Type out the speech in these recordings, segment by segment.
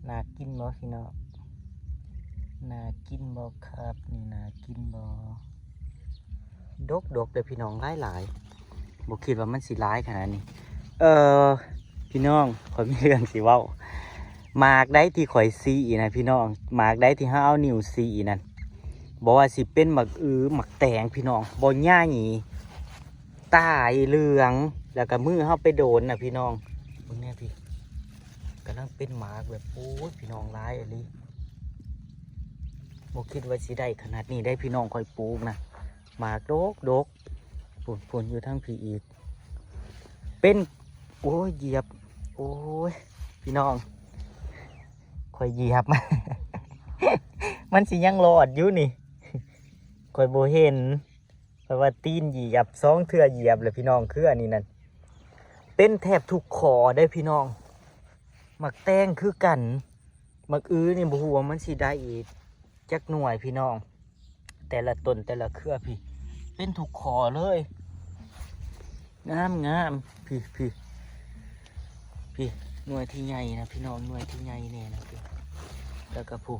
น่ากินบ่พี่น้องน่ากินบ่ครับนี่น่ากินบ่ดกเลยพี่น้องหลายบ่คิดว่ามันสิร้ายขนาดนี้พี่น้องข่อยมีเรื่องสิเว้าหมากได้ที่ข่อยซีนะพี่น้องหมากได้ที่เฮาเอานิ้วซีนั่นบอกว่าสิเป็นหมักหมักแตงพี่น้องบ่ใหญ่ตายเหลืองแล้วก็มือเฮาไปโดนนะพี่น้องเบิ่งแน่พี่กำลังเป็นหมากแบบโอ้ยพี่น้องร้ายอะไรบ่คิดว่าสิได้ขนาดนี้ได้พี่น้องข่อยปลูกนะหมากดกฝนอยู่ทั้งพี่อีกเป็นโอ้ยเหยียบโอ้ยพี่น้องข่อยเหยียบ มันสิยังรอดอยู่นี่ข่อยบ่เห็นเพราะว่าตีนเหยียบ2 เทื่อเหยียบเลยพี่น้องคืออันนี้นั่นเป็นแทบทุกขอได้พี่น้องหมักแตงคือกันหมักนี่บ่ฮู้ว่ามันสิได้อีกจักหน่วยพี่น้องแต่ละต้นแต่ละเครือพี่เป็นทุกขอเลยงามพี่หน่วยที่ใหญ่นะพี่น้องหน่วยที่ใหญ่เนี่ยนะพี่แล้วก็ผู้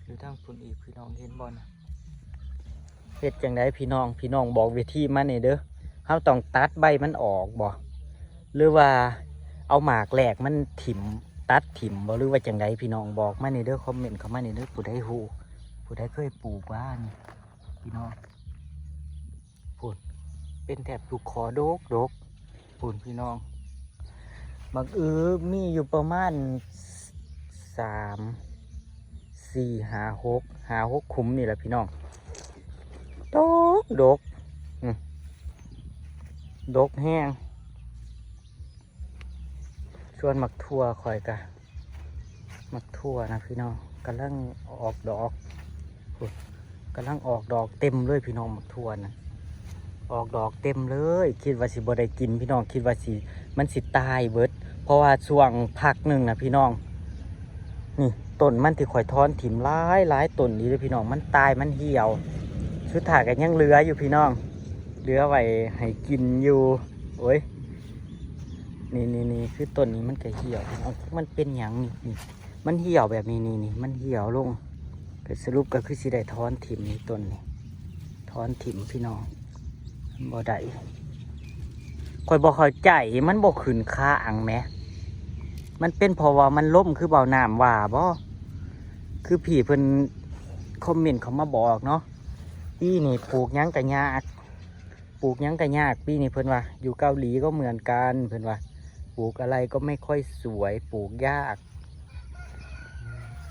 อยู่ทางพุ่นอีกพี่น้องเห็นบ่นะเฮ็ดจังไดพี่น้องบอกวิธีมันนี่เด้อเฮาต้องตัดใบมันออกบ่หรือว่าเอาหมากแหลกมันถิ่มตัดถิ่มบ่หรือว่าจังไดพี่น้องบอกมานี่เด้อคอมเมนต์เข้ามานี่เด้อผู้ใดฮู้ผู้ใดเคยปลูกบ้านพี่น้องพุ่นเป็นแถบทุกขอดกพุ่นพี่น้องบักมีอยู่ประมาณ3 4 5 6ขุมนี่แหละพี่น้องดกแห้งส่วนหมักทั่วคอยกะหมักทั่วนะพี่น้องกำลังออกดอกกำลังออกดอกเต็มเลยพี่น้องหมักทั่วนะออกดอกเต็มเลยคิดว่าสิบ่ได้กินพี่น้องคิดว่าสิมันสิตายเบิดเพราะว่าช่วงพักหนึ่งนะพี่น้องนี่ต้นมันที่ข่อยทอนถิ่มหลายต้นนี้เลยพี่น้องมันตายมันเหี่ยวชุดถ่ากันยังเหลืออยู่พี่น้องเหลือไว้ให้กินอยู่โอ้ยนี่คือต้นนี้มันก็เหี่ยวมันเป็นอย่างนี่มันเหี่ยวแบบนี้มันเหี่ยวลงก็สรุปก็คือสิได้ทอนถิ่มนี่ต้นนี่ทอนถิ่มพี่น้องบ่ได้ข่อยบ่เข้าใจมันบ่ขึ้นค่าอังแหมมันเป็นเพราะว่ามันล่มคือเบาน้ำว่าบ่คือพี่เพิ่นคอมเมนต์เขามาบอกเนาะปีนี่ปลูกยังกะยากปีนี่เพิ่นว่าอยู่เกาหลีก็เหมือนกันเพิ่นว่าปลูกอะไรก็ไม่ค่อยสวยปลูกยาก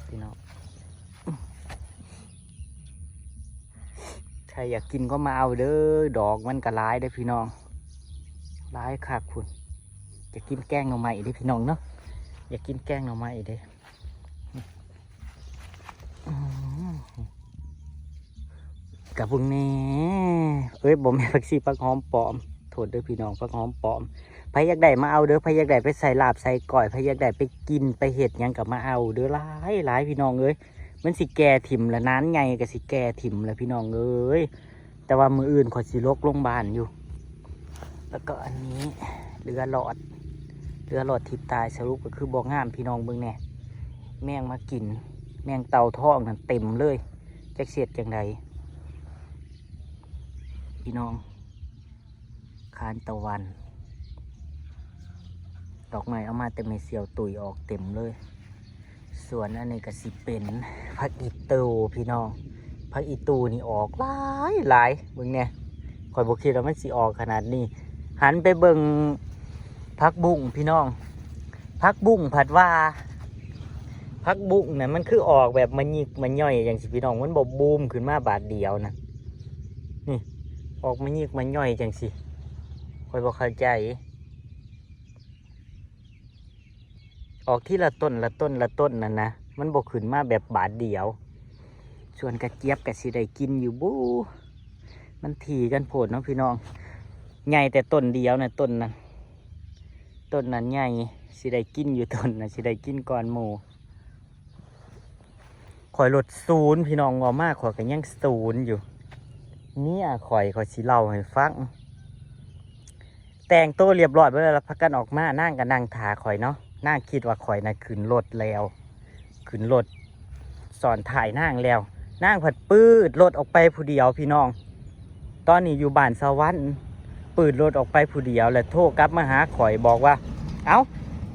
พี่น้องใครอยากกินก็มาเอาเด้อดอกมันก็ร้ายได้พี่น้องร้ายค่ะคุณอยากกินแกงหน่อไม้ดิพี่น้องเนาะอยากกินแกงหน่อไม้เด้กับพวกนี้บ่แม่นผักชีผักหอมปลอมโทษเด้อพี่น้องผักหอมปลอมใครอยากได้มาเอาเด้อใครอยากได้ไปใส่ลาบใส่ก้อยใครอยากได้ไปกินไปเห็ดยังกับมาเอาเด้อหลายพี่น้องเอ้ยมันสิแก่ถิ่มละนั้นไงกับสิแก่ถิ่มละพี่น้องเอ้ยแต่ว่ามืออื่นขอสิลกโรงพยาบาลอยู่แล้วก็อันนี้เรือหลอดทิพตายสรุปก็คือบ่งามพี่น้องเบิ่งแน่แมงมากินแมงเต่าทองนั่นเต็มเลยจักเสียดจังใดพี่น้องคานตะวันดอกไม้เอามาแต่ไม่เสียวตุยออกเต็มเลยส่วนอันนี้ก็สิเป็นผักอีตูพี่น้องผักอีตูนี่ออกหลายเบิ่งเนี่ยคอยบอกคิดว่ามันสิออกขนาดนี้หันไปเบิ่งผักบุ้งพี่น้องผักบุ้งผัดว่าผักบุ้งเนี่ยมันคือออกแบบมันหยิกมันย่อยอย่างสิพี่น้องมันบบบูมขึ้นมาบาทเดียวนะนี่ออกมันหยิกมันย่อยจังสิคอยบอกเข้าใจออกที่ละต้นนั่นนะมันบกขึ้นมาแบบบาทเดียวส่วนกระเจี๊ยบกะสิได้กินอยู่บูมันถี่กันโผล่เนาะพี่น้องใหญ่แต่ต้นเดียวนะต้นนั้นใหญ่สิได้กินอยู่ต้นนะสิได้กินก่อนหมู่ข่อยลด0พี่น้องงอมากข่อยก็ยัง0อยู่เนี่ยข่อยสิเล่าให้ฟังแต่งตัวเรียบร้อยไปแล้วพักกันออกมานั่งกับนางถาข่อยเนาะนั่งคิดว่าข่อยน่ะขึ้นรถแล้ว ขึ้นรถสอนถ่ายนางแล้วนางผัดปืดรถออกไปผู้เดียวพี่น้องตอนนี้อยู่บ้านสวรรค์ปืดรถออกไปผู้เดียวแล้วโทรกลับมาหาข่อยบอกว่าเอ้า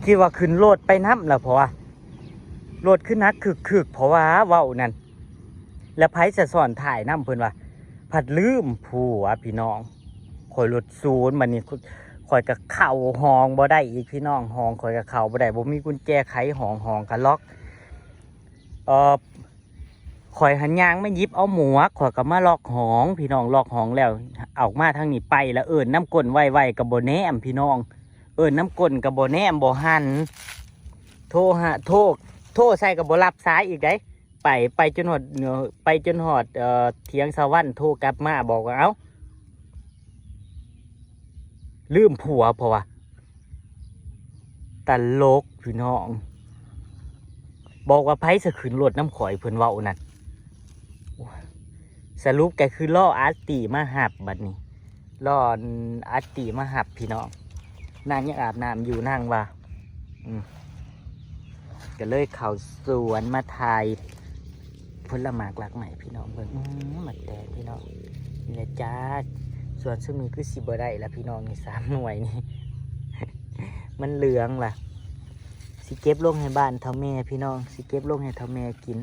คิดว่าขึ้นรถไปน้ำแล้วเพราะว่ารถขึ้นนักคึกเพราะว่าเว้านั่นแล้วไผจะสอนถ่ายน้ำเพิ่นว่าผัดลืมผัวพี่น้องข่อยรถศูนย์มันนี่ข่อยกับเข่าห้องบ่ได้อีกพี่น้องห้องข่อยกับเข่าบ่ได้บ่มีกุญแจไขห้องกับล็อกข่อยหันยางไม่ยิบเอาหมวกข่อยก็มาล็อกห้องพี่น้องล็อกห้องแล้วออกมาทางนี้ไปแล้วน้ำก้นไวกับบ่แนมพี่น้องน้ำก้นกับบ่แนมบ่หันโทรใส่กับบ่รับสายอีกได้ไปจนหอดเถียงสวรรค์โทรกลับมาบอกว่าเอ้าลืมผัวเพราะว่าตลกพี่น้องบอกว่าไผจะขึ้นรถน้ำข่อยเพิ่นเว้านั่นสรุปแกคือล่ออาร์ตีมาหับบัดนี้ล่ออาร์ตีมาหับพี่น้องนางยังอาบน้ำอยู่นางว่าก็เลยเข้าสวนมาถ่ายผลไม้หลากใหม่พี่น้องเพิ่นหมัดแดงพี่น้องนี่แหละจ้าส่วนซึ่งมีคือสิบ่ได้ละพี่น้องนี่3 หน่วยนี่ มันเหลืองล่ะสิเก็บลงให้บ้านเท่าแม่พี่น้องสิเก็บลงให้เท่าแม่กิน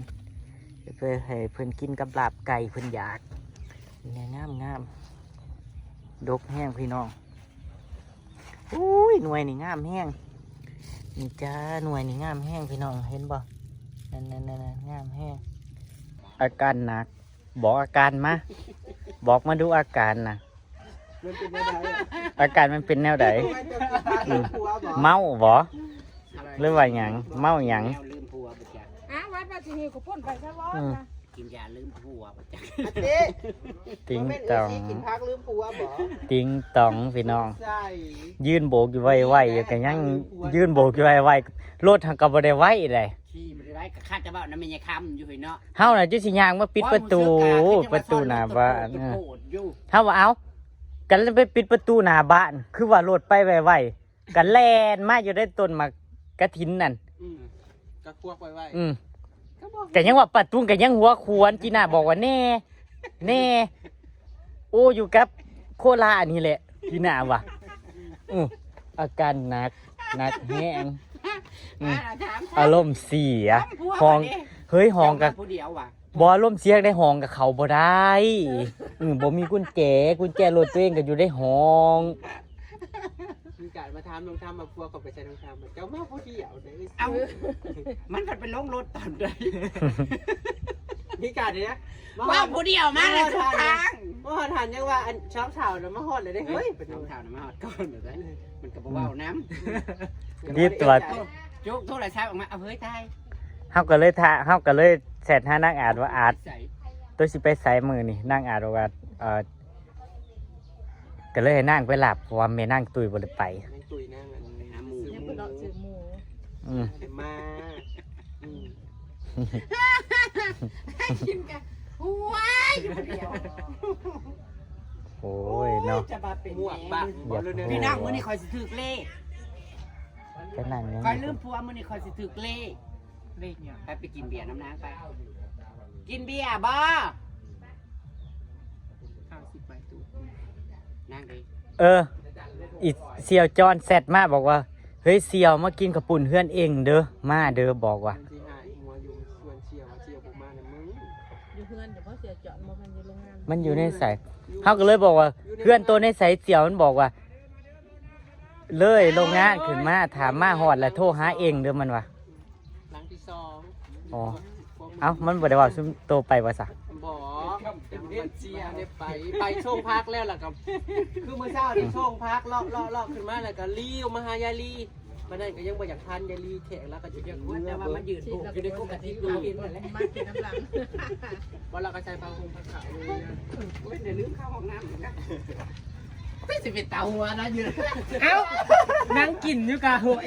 เพื่อให้เพิ่นกินกับลาบไก่เพิ่นอยากนี่งามดกแห้งพี่น้องอุ้ยหน่วยนี่งามแห้งนี่จ้าหน่วยนี่งามแห้งพี่น้องเห็นบ่นั่นงามแห้งอาการหนักบอกอาการมาบอกมาดูอาการนะอาการมันเป็นแนวใดเมาบ่หรือว่าหยังเมาหยังวัดว่าที่นี่ก็พ่นไปซะร้อนนะกินยาลืมผัวบ่จ๊ะติ้งตองกินพักลืมผัวบ่ติ้งตองพี่น้องยืนโบกอยู่ไวๆอยู่กันยังยืนโบกอยู่ไวๆรถทางก็บ่ได้ไวเลยขี่บ่ได้ก็คาดจะเว้านำแม่ยายคำอยู่เนาะเฮาน่ะจุสิย่างมาปิดประตูหน้าบ้านเฮาว่าเอ้ากันไปปิดประตูหน้าบ้านคือว่ารถไปไวๆกันแล่นมาอยู่ได้ต้นมากระถินนั่นก็ควกไว้แต่ยังว่าปัดตุ้งแต่ยังหัวควรจีน่าบอกว่าแน่โอ้อยู่กับโคลาอันนี้แหละจีน่าว่ะอาการหนักแห้งอารมณ์เสียห้องเฮ้ยห้องกับบ่อารมณ์เสียได้ห้องกับเขาบ่ได้บ่มีกุญแจรถตัวเองก็อยู่ได้ห้องมีการมาทำลงทำมาพัวกับไปใช้ลงทำเจ้ามาผู้เดียวเลยเอามันผัดไปลงรถตอนใดมีการเนี่ยว่าผู้เดียวมาเลยทุกทางว่าทันยังว่าอันช็อปเฉาเนาะมาฮอดเลยได้เฮ้ยเป็นช็อปเฉาเนาะมาฮอดก่อนเดี๋ยวได้มันก็บ่เว้าน้ำรีบตรวจจุกโทรศัพท์ออกมาเอาเฮ้ยตายเฮาก็เลยแชทหานั่งอ่านว่าอาจตัวสิไปใส่มือนี่นั่งอ่านว่าก็เลยให้นั่งไปหลับเพราะว่าแม่นั่งตุยบ่ได้ไปตุยนั่งหาหมูยังบ่เลาะซื้อหมูมากินกันว้ายอยู่เดียวโอ้ยเนาะจะมาเป็นหมวกบ้าพี่น้องมื้อนี้คอยสิถึกเลขก็นั่นยังคอยลืมผัวมื้อนี้คอยสิถึกเลขเนี่ยไปกินเบียร์น้ำนางไปกินเบียร์บ่50ใบตู้นั่งดิอีเสี่ยวจอนแซดมาบอกว่าเฮ้ยเสี่ยวมากินกับปุ่นเพื่อนเองเด้อมาเด้อบอกว่ามันอยู่ในสายเขาก็เลยบอกว่าเพื่อนตัวในสายเสี่ยวมันบอกว่าเลยโรงงานขึ้นมาถามมาหอดแล้วโทรหาเองเด้อมันว่ะหลังที่2อ๋อเอ้ามันบ่ได้ว่าซุมโตไปว่าซะบ่เชียร์เนี่ยไปช่วงพักแล้วล่ะครับคือเมื่อเช้าที่ช่วงพักเลาะขึ้นมาแล้วก็รีวมาหายาลีมันนั่นก็ยังบ่อยากทานยาลีแขกแล้วก็จะยังแต่ว่ามันยืนโบกอยู่ในกุฏิดูกินนั่นแหละมากินน้ำหลังบ่เราก็ใช้ผ้าห่มผ้าขาวเลยโอ้ยเดี๋ยวลืมเข้าห้องน้ำเหมือนกันไม่สิเป็นเตาหัวนะยืนเอ้านั่งกินอยู่กะหัว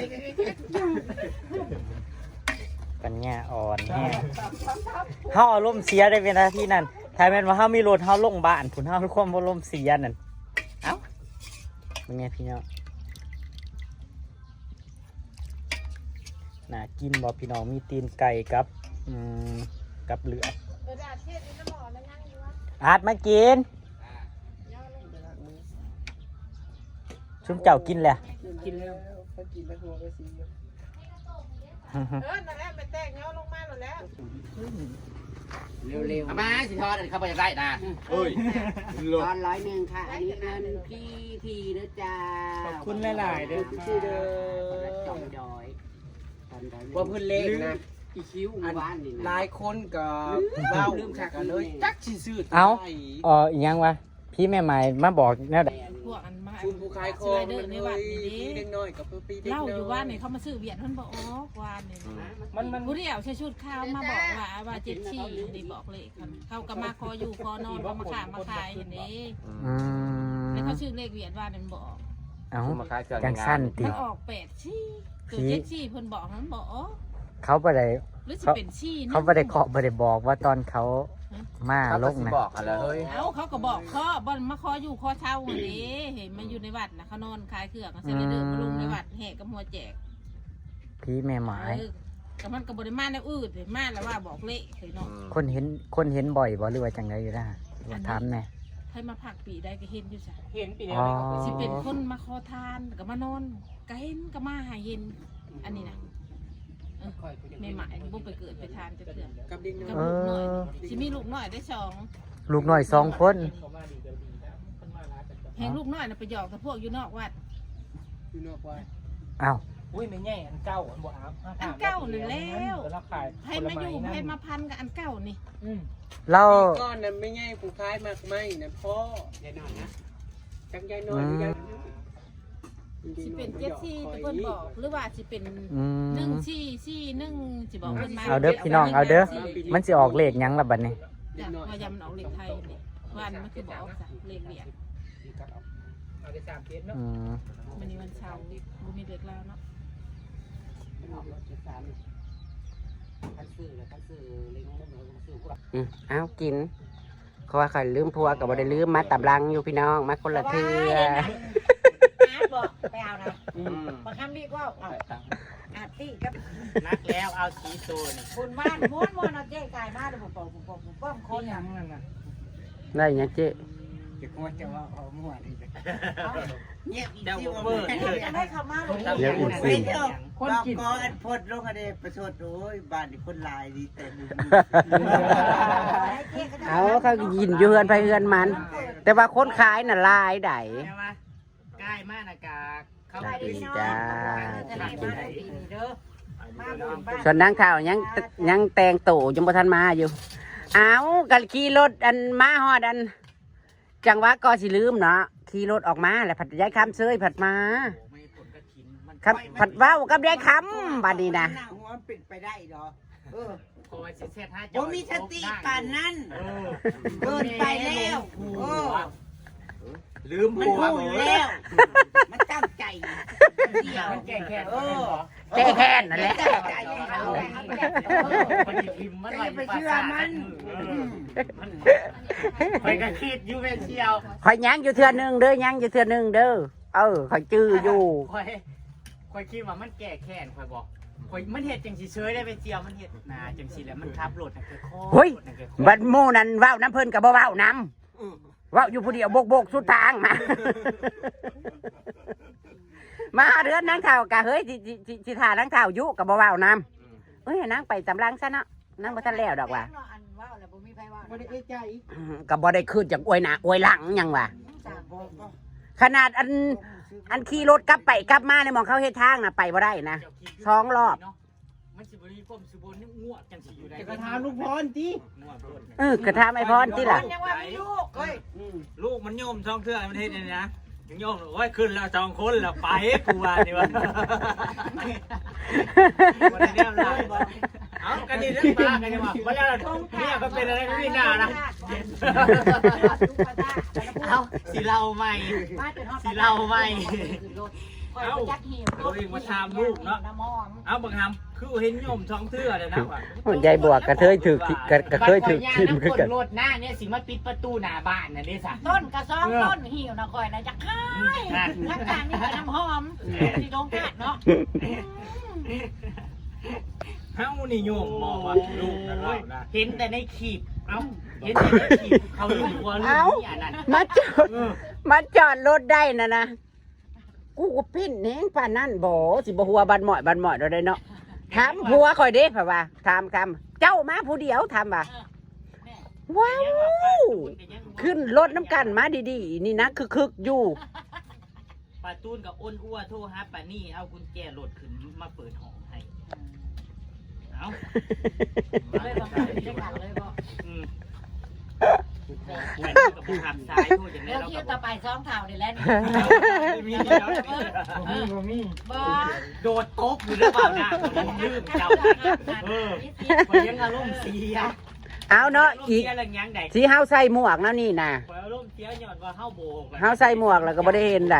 ปัญญาอ่อนแฮะเฮาอารมณ์เสียได้เวลาที่นั่นถ้าแม่นว่าเฮามีรถเฮาลงบ้านพุ่นเฮาความอารมณ์เสียนั่นเอ้าเป็นไงพี่น้องน่ากินบ่พี่น้องมีตีนไก่กับ อืมกับเหลือ เออดาเทศนี่น้ำหมอนั่งนั่งอยู่วะ อาดมากินชุมเจ้ากินแหละ กินแล้วพอกินแล้วหัวก็สี นั่นแหละไปแตกเงาลงมาหมดแล้ว เร็วๆมาสิทอดเขาไปจะได้นะ เฮ้ย ทอน100ค่ะอันนี้เงินพี่ทีนะจ๊ะ ขอบคุณหลายๆเด้อ ชื่อเด้ คนละ อ 200100 ว่าเพิ่นเลขนะ อีคิ้วบ้านนี่ ห นะ ลายคนก็เว้าลืมชักกันเลยจักสิซื้อ เอาอีหยังวะพี่แม่ใหม่มาบอกแนวใด พวกอันมา ชุมผู้ขายของมันเลยปีเด็กน้อยกับปีเด็กน้ เล่า อย อยู่ว่าเนี่ยเขามาซื้อเวียนมันบอกอ๋อวานเนี่ยมันผู้เดียวใช้ชุดข้าวมาบอกว่าเจ็ดชี่นี่บอกเลยเขาก็มาคออยู่คอนอนก็มาขายอย่างนี้ อืม แล้วเขาชื่อเลขเวียนว่ามันบอก เอา มาขายเครื่อง จังสั้นติ มันออก8ชี่ตัวเจ็ดชี่เพิ่นบอกมันบอกอ๋อ เขาบ่ได้ หรือสิเป็นชี่ เขาบ่ได้เคาะบ่ได้บอกว่าตอนเขามา เขา ล ก็ ง สิ นะ บอกอะไรเฮ้ย เขาก็บอกข้อบอลมาคออยู่คอเช่าอย่างนี้เห็นมันอยู่ในวัดนะเขานอนขายเครื่องเสร็จแล้วเดินมาลงในวัดแห่กับหัวแจก พี่แม่หมาย กับมันกับบริมาในอื่นเลยมาแล้วว่าบอกเละเลยเนาะ คนเห็นบ่อยบ่หรือว่าจังไดอยู่นะว่าถามแน่ ให้มาผักปีได้ก็เห็นอยู่จ้ะ เห็นปีนี้ อ๋อ สิเป็นคนมาขอทานกับมานอนก็เห็นก็มาหาเห็นอันนี้นะไม่หมายบุไปเกิดไปทานจะเถื่อน กับเด็กน้อย กับลูกหน่อยสิมีลูกหน่อยได้สอง ลูกน้อย2คน แหงลูกหน่อยนะไปหยอกกับพวกอยู่นอกวัด อยู่นอกวัด อ้าว อุ้ยไม่แง่อันเก่าอันบ่อาบ อันเก่านี่แล้ว เราขาย ให้มาอยู่ให้มาพันกับอันเก่านี่ เรา ปีก้อนนั้นไม่ง่ายผู้ขายมากไหมนะพ่อ เดี๋ยวหน่อยนะ จักยายน้อยยาย สิเป็นเจ็ดซี่แต่เพิ่นบอกหรือว่าสิเป็น อืม หนึ่งซี่ซี่หนึ่งสิบอกเพิ่นมา เอาเด้อพี่น้องเอาเด้อมันสิออกเลขหยังล่ะบัดนี้ จ้ะพยายามมันออกเลขไทยนี่วันมันคือบอกจ้ะเลขเหรียญ เอาได้3เดือนเนาะ อืม มันนี่วันเสาร์บ่มีเลขแล้วเนาะ คันซื้อแล้วคันซื้อเล็งมุ้งแล้วคันซื้อกูเอากินเขาว่าใครลืมพัวกับบ่ได้ลืมมาตับลังอยู่พี่น้องมาคนละเทือ อาร์ตบอกไปเอานะบางคำเรียกว่าอาร์ตี้กับ นักแล้วเอาชีโซน บุญบ้านม้วนเอาเจ๊กายมาเดี๋ยวผมป้อมคนอย่าง นั่นน่ะ ได้ยังเจ๊ จะควรจะว่าเอามั่วนี่ เงียบอีก เดี๋ยว ที่ เบอ ว่า ร์ จะได้คำมาหรือ เดี๋ยวอีก ไม่ สิ่ง เถอะ คนกิน ก็อันพดลงอันนี้ประชดโอ้ยบ้านนี่คนหลายดีแต่ดู เอาเขายินอยู่เฮือนไปเฮือนมัน แต่ว่าคนขายน่ะลายได ใช่ไหมใกล้มากนะกาเข้า สวัส ไป ดีจ้า จะได้มาได้ปีนี้เด้อมาบุญบ้าน ส่วนนางข่าวยังแต่งตู่ยังบ่ทันมาอยู่ เอากะขี่รถอันมาฮอดอัน จังหวะก็สิลืมเนาะขี่รถออกมาแล้วผัดย้ายคำเซยผัดมา ไม่ผลกระถินมัน ครับผัดเว้ากับย้ายคำบัดนี้นะ หัวมันเป็นไปได้เหรอเออ คอยเซ็ตห้า ผมมีสติปานนั้นเกินไปแล้วโอ้ ลืม มัน หัว พูดแล้ว มันตั้งใจเดียว มันแก่แค่ เออ แก้แค้นนั่นแหละ ตั้งใจให้เขา มันพิมพ์มัน อย่าไปเชื่อมัน ไปกระคิดยูเวนเชียว คอยยั้งอยู่เทื่อนึงเด้อยั้งอยู่เทื่อนึงเด้อคอยจื้ออยู่ คอยคิดว่ามันแก่แค้นคอยบอกคอยมันเห็ดจังสีเชยได้ไปเจียวมันเห็ดนาจังสีแล้วมันทับรถนะคือข้อ เฮ้ยบัดหมู่นั่นเว้าน้ำเพิ่นกับบ่เว้าน้ำเว้าอยู่ผู้เดียวโบกสุดทางมา มาเรือนนางเท่ากะเฮ้ยสิท่านางเท่าอยู่กับบ่เว้าน้ำเอ้ยนางไปสำลังซะเนาะนางบ่ทันแล้วดอกว่ะ อันว่าแล้วบ่มีไผว่า ไม่ได้เอะใจ ก็บ่ได้ขึ้นจากอวยหน้าอวยหลังหยังว่ะ บอกก็ ขนาดอันขี่รถกลับไปกลับมาในหมองเขาเฮ็ดทางน่ะไปบ่ได้นะ 2 รอบ มันสิบริผมสิบนนี่งวดจังสิอยู่ได้ จะกระทำลูกพรจี งวดรถ กระทำไอพรที่ล่ะ ยังว่ามีลูกเฮ้ย ลูกมันโยมช่องเทื่อมันเฮ็ดนี่นะยังโยมโอ้ยขึ้นแล้ว2 คนแล้วไปกูว่านี่วะวันนี้เนี่ยไรเอากันดีเรื่องปลากันยังวะวันนี้เนี่ยก็เป็นอะไรไม่ได้นานะเอาสีเหล้าใหม่สีเหล้าใหม่เอาตัวเองมาทำลูกเนาะเอาบางคำคือเห็นโยมช่องเทื่อเลยนะว่ะ ยายบวกกระเทยถือกระเคยถือทิมคือกัน รถหน้าเนี่ยสิมาปิดประตูหน้าบ้านน่ะเด้ซะ ต้นกระซองต้นหิวนะคอยนะจะค่ายทั้งกลางนี่ก็น้ำหอมที่ดงกาดเนาะ เฮานี่โยมมองว่าลูกนะเรานะเห็นแต่ในคลิปเอ้าเห็นแต่ในคลิปเขาลูกหัวลูกนี่อันนั้น มาจอดรถได้นะกูก็ปิ้นแหงป่านนั่นบ่สิบ่หัวบันหม่อยเราได้เนาะถามผัวข่อยเด้เพิ่นว่าถามคำเจ้ามาผู้เดียวถามว่าว้าวขึ้นรถน้ำกันมาดีๆนี่นะคึกๆอยู่ ป้าตูนกับอ้นอ้วโทรหาป้านี่เอากุญแจรถขึ้นมาเปิดห้องให้เอา เลยบอกเลยบอกเลยบอก อันนี้กับผู้ขับซ้ายพูดอย่างนี้ เดี๋ยว เรา คิ กั ว บ ต่อไป2 เท่านี่แหละ มีเดียว บ่ โดดโต๊ะอยู่หรือเปล่านะผมลืมเจ้าผมยังอารมณ์เสีย เอาเนาะอีก อะไรยังไง ที่เฮาใส่หมวกแล้วนี่นะ อารมณ์เสียย้อนว่าเฮาโบก เฮาใส่หมวกแล้วก็บ่ได้เห็นใด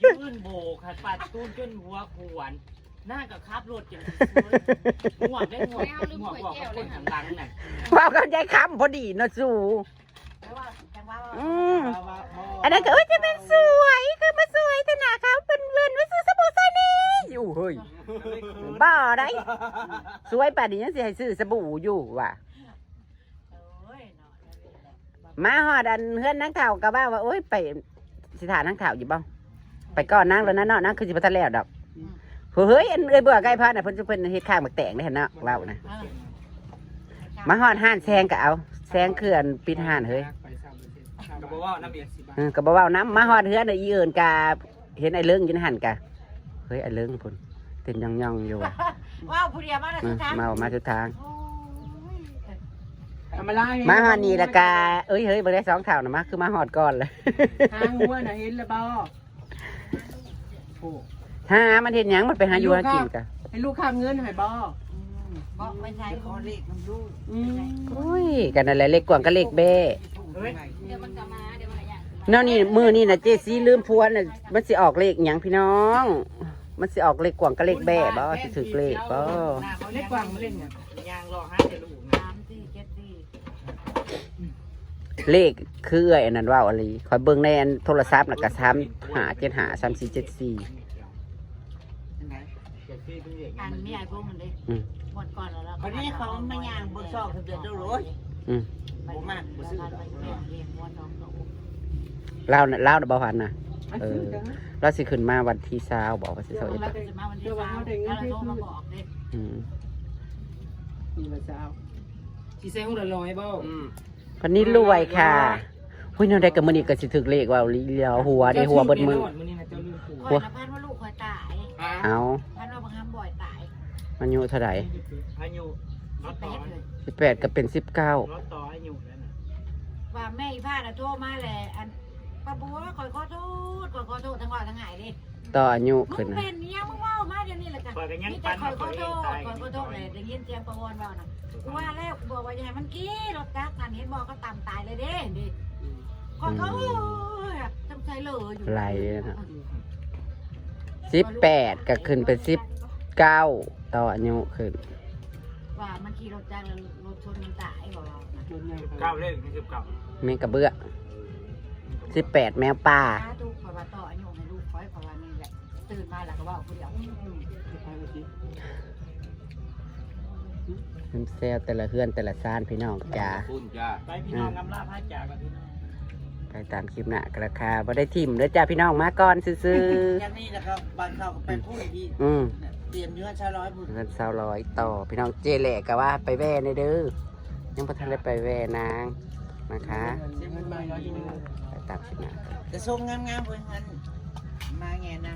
ยื่นโบกขัดปัดตูนจนหัวขวนหน้ากับคาบรถอย่างหมวกได้หมวกบอกกับคนข้างหลังน่ะ ว่ากันใจคำพอดีเนาะสู่ จังว่า อันนั้นก็เอ้ยจะเป็นสวยคือมาสวยแต่หน้าเขาเป็นเวินมาซื้อสบู่ใส่นี่อยู่เฮ้ยบ้าได้สวยป่านนี้ยังสิให้ซื้อสบู่อยู่ว่ะมาฮอดอันเฮือนนางเฒ่าก็ว่าโอ๊ยไปสิถานนางเฒ่าอยู่บ่ไปก่อนนางแล้วนะเนาะนางคือสิบ่ทันแล้วดอกเฮ้ยอันเอ้ยเบื่อใกล้พันน่ะเพิ่นเฮ็ดข้างบักแตงได้หั่นเนาะเว้านะมาฮอดห้านแซงก็เอาแซงคืออันปิดห้านเฮ้ย ก็บอกว่าน้ำเบียร์ ก็บ่เว้าน้ำมาฮอดเฮือนน่ะอีเอิ้นกะเห็นไอ้เลิงอยู่ในหั่นกะเฮ้ยไอ้เลิงพุ่นเต้นย่องๆอยู่ว่ะ ว้าวผู้เดียวมาแล้วสุดท้าย มาทุกทาง มาล่า มาฮอดนี่ละกะเอ้ยเฮ้ยบ่ได้2เท่าน่ะมาคือมาฮอดก่อนเลย ทางหัวน่ะเห็นแล้วบ่โอ้ หามันเห็นหยังมันไปหาอยู่หากินกะ ให้ลูกข้ามเงินให้บ่ บอกไม่ใช่ขอเลขน้ำลูก โอ้ยกันนั่นแหละเลขกว่างก็เลขเบ้ เฮ้ย เดี๋ยวมันก็มาเดี๋ยวมันอย่าง เนาะนี่มือนี่น่ะเจซี่ลืมพวนน่ะมันสิออกเลขหยังพี่น้อง มันสิออกเลขกว่างก็เลขแบ้บ่สิถึกเลขบ่ เล็กกว่างมาเล่นเนี่ยยางรอให้เดี๋ยวลูก 3 4 7 4 เลขคือไอ้นั่นว่าอะไรคอยเบิ่งในอันโทรศัพท์น่ะก็3 5 7 5 3 4 7 4 อันนี้ไอ้พวกมันเลย อืม หมดก่อนแล้ว วันนี้เขามาย่างเบิกซอกทะเบียนเด้อโรย อืม บ่มากบ่ซื้อเรียนหัวน้องโต เล่าน่ะบ่พันน่ะเราสิขึ้นมาวันที่20บอกว่าสิ เดี๋ยว 21 เราจะมาวันที่3แล้วเราโทรมาบอกเด้ อืม นี่ละเจ้า สิใส่หูละลอยบ่ วันนี้รวยค่ะหุ้ยแนวใดก็มื้อนี้ก็สิถึกเลขว่าลีเลียวหัวได้หัวเบิดมือ มื้อนี้นะเจ้าลืมปู่ คอยพันว่าลูกคอยตาย เอา พันว่าบางคำบ่อยตาย มันอยู่เท่าไหร่ อายุรถต่อ เป็ดเลย 18ก็เป็น19 รถต่ออายุแล้วนะ ว่าแม่อีพาน่ะโทรมาแหละอันป้าบัวคอยขอโทษทั้งว่าทั้งหายดิ ต่ออายุ มึ ขึ้น ง นะ เป็นเนี่ยมึงว่ามาเดี๋ยวนี้แหละกัน คอยกันยัง นี่ ปั แต่ น คอยขอโทษเลยได้ยินเสียงประวอนว่าน่ะกูว่าแล้วกูบอกว่าอย่าให้มันกี้รถจักรนั่นเห็นบอกก็ต่ำตายเลยเด้ดิขอโทษจำใจเหลืออยู่ ไหลนะ18ก็ขึ้นเป็น19ต่ออายุขึ้น ว่ามันขี่รถจักรแล้วรถชนมันตายบอกเรานะ 19เลข19 แม่กระเบื้อ18แมวป่า สาธุขอว่าต่ออายุให้ลูกขอให้ขอว่านี่แหละตื่นมาแล้วก็ว่าผู้เดียว น้ำเซลแต่ละเฮือนแต่ละซานพี่น้องจ้า ไปพี่น้องกำลาพาจากกันพี่น้อง ไปตามคลิปหน้ากราคาบ่ได้ทิมเด้อจ้าพี่น้องมาก่อนซื่อ แค่นี้แล้วก็บ้านเขาก็เป็นผู้ดี ๆอืม เตรียมเนื้อชาร้อยบุญ เงิน200ต่อพี่น้องเจแหละก็ว่าไปแว่ในเด้อยังบ่ทันได้ไปแว่นางนะคะ เสียเงินมา100 ไปตามคลิปหน้า แต่ทรงงามๆเพิ่นหันมาแงนะ